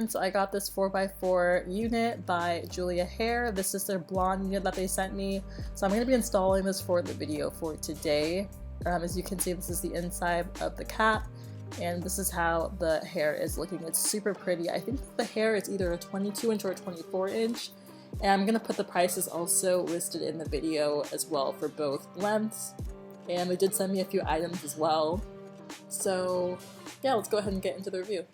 So I got this 4x4 unit by Julia Hair. This is their blonde unit that they sent me. So I'm going to be installing this for the video for today. As you can see, this is the inside of the cap, and this is how the hair is looking. It's super pretty. I think the hair is either a 22-inch or a 24-inch. And I'm going to put the prices also listed in the video as well for both lengths. And they did send me a few items as well. So yeah, let's go ahead and get into the review.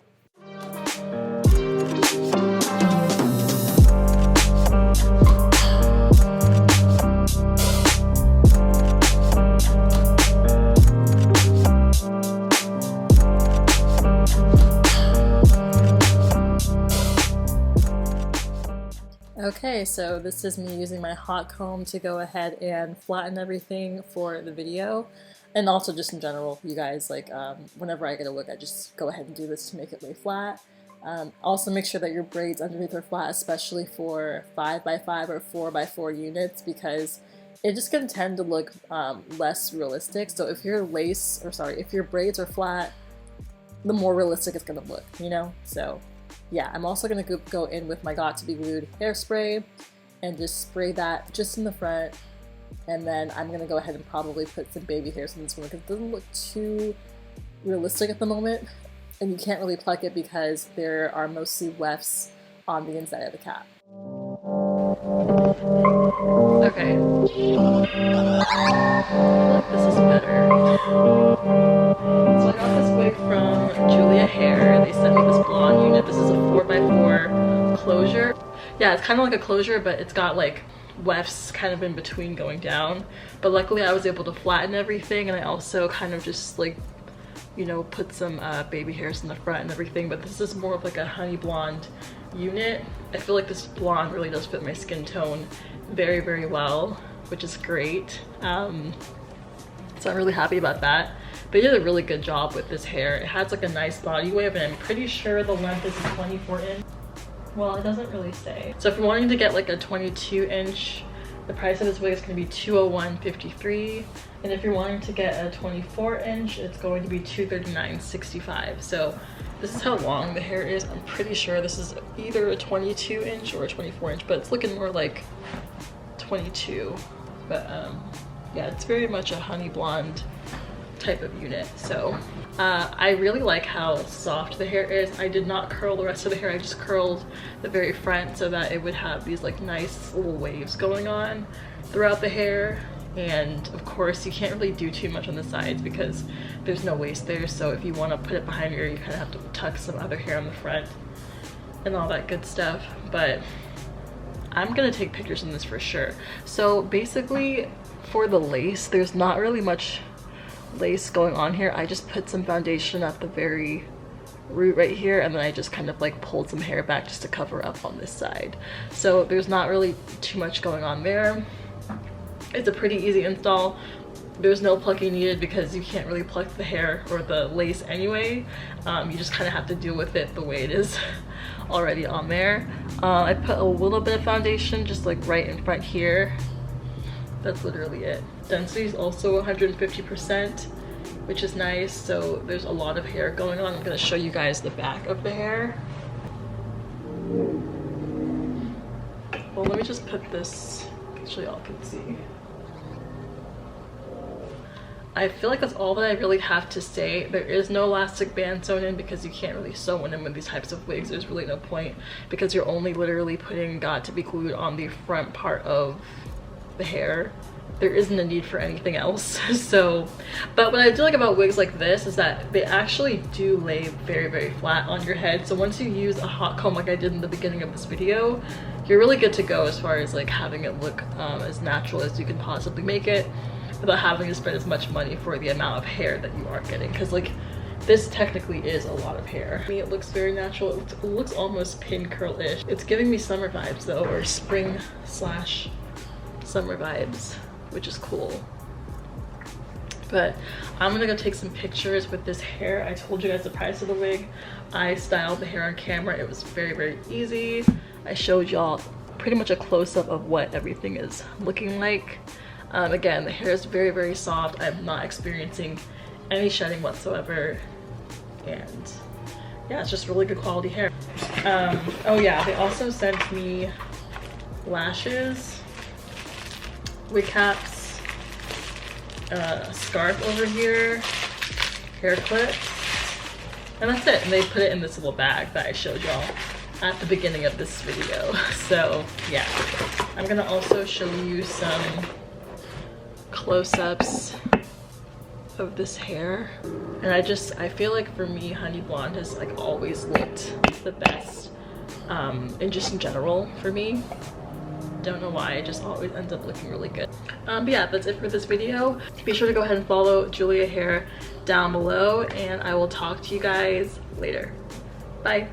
Okay, so this is me using my hot comb to go ahead and flatten everything for the video, and also just in general, you guys, like whenever I get a wig, I just go ahead and do this to make it lay flat. Also make sure that your braids underneath are flat, especially for 5x5 or 4x4 units, because it's just going to tend to look less realistic. So if your if your braids are flat, the more realistic it's going to look, you know? So yeah, I'm also going to go in with my Got To Be Glued hairspray and just spray that just in the front, and then I'm going to go ahead and probably put some baby hairs in this one because it doesn't look too realistic at the moment, and you can't really pluck it because there are mostly wefts on the inside of the cap. Okay. I feel like this is better. So I got this wig from Julia Hair. They sent me this blonde unit. This is a 4x4 closure. Yeah, it's kind of like a closure, but it's got like wefts kind of in between going down. But luckily I was able to flatten everything, and I also kind of just like, you know, put some baby hairs in the front and everything. But this is more of like a honey blonde unit. I feel like this blonde really does fit my skin tone very, very well, which is great. So I'm really happy about that. They did a really good job with this hair. It has like a nice body wave, and I'm pretty sure the length is 24-inch. Well, it doesn't really say. So if you're wanting to get like a 22-inch, the price of this wig is going to be $201.53. And if you're wanting to get a 24-inch, it's going to be $239.65. So this is how long the hair is. I'm pretty sure this is either a 22-inch or a 24-inch, but it's looking more like 22. But yeah, it's very much a honey blonde type of unit. So I really like how soft the hair is. I did not curl the rest of the hair. I just curled the very front so that it would have these like nice little waves going on throughout the hair. And of course you can't really do too much on the sides because there's no waist there, so if you want to put it behind your ear, you kind of have to tuck some other hair on the front and all that good stuff. But I'm gonna take pictures in this for sure. So basically for the lace, there's not really much lace going on here. I just put some foundation at the very root right here, and then I just kind of like pulled some hair back just to cover up on this side. So there's not really too much going on there. It's a pretty easy install. There's no plucking needed because you can't really pluck the hair or the lace anyway. You just kind of have to deal with it the way it is already on there. I put a little bit of foundation just like right in front here. That's literally it. Density is also 150%, which is nice. So there's a lot of hair going on. I'm going to show you guys the back of the hair. Well, let me just put this so y'all can see. I feel like that's all that I really have to say. There is no elastic band sewn in because you can't really sew one in with these types of wigs. There's really no point because you're only literally putting Got To Be Glued on the front part of the hair. There isn't a need for anything else. So, but what I do like about wigs like this is that they actually do lay very, very flat on your head. So once you use a hot comb like I did in the beginning of this video, you're really good to go as far as like having it look as natural as you can possibly make it without having to spend as much money for the amount of hair that you are getting, because like this technically is a lot of hair. I mean, it looks very natural. It looks almost pin curl-ish. It's giving me summer vibes though, or spring/summer vibes, which is cool. But I'm gonna go take some pictures with this hair. I told you guys the price of the wig. I styled the hair on camera. It was very, very easy. I showed y'all pretty much a close-up of what everything is looking like. Again, the hair is very, very soft. I'm not experiencing any shedding whatsoever. And yeah, it's just really good quality hair. Oh yeah, they also sent me lashes, wig caps, scarf over here, hair clips, and that's it. And they put it in this little bag that I showed y'all at the beginning of this video. So yeah, I'm gonna also show you some close-ups of this hair. And I feel like for me, honey blonde has like always looked the best, and just in general for me. Don't know why, it just always ends up looking really good. But yeah, that's it for this video. Be sure to go ahead and follow Julia Hair down below, and I will talk to you guys later. Bye.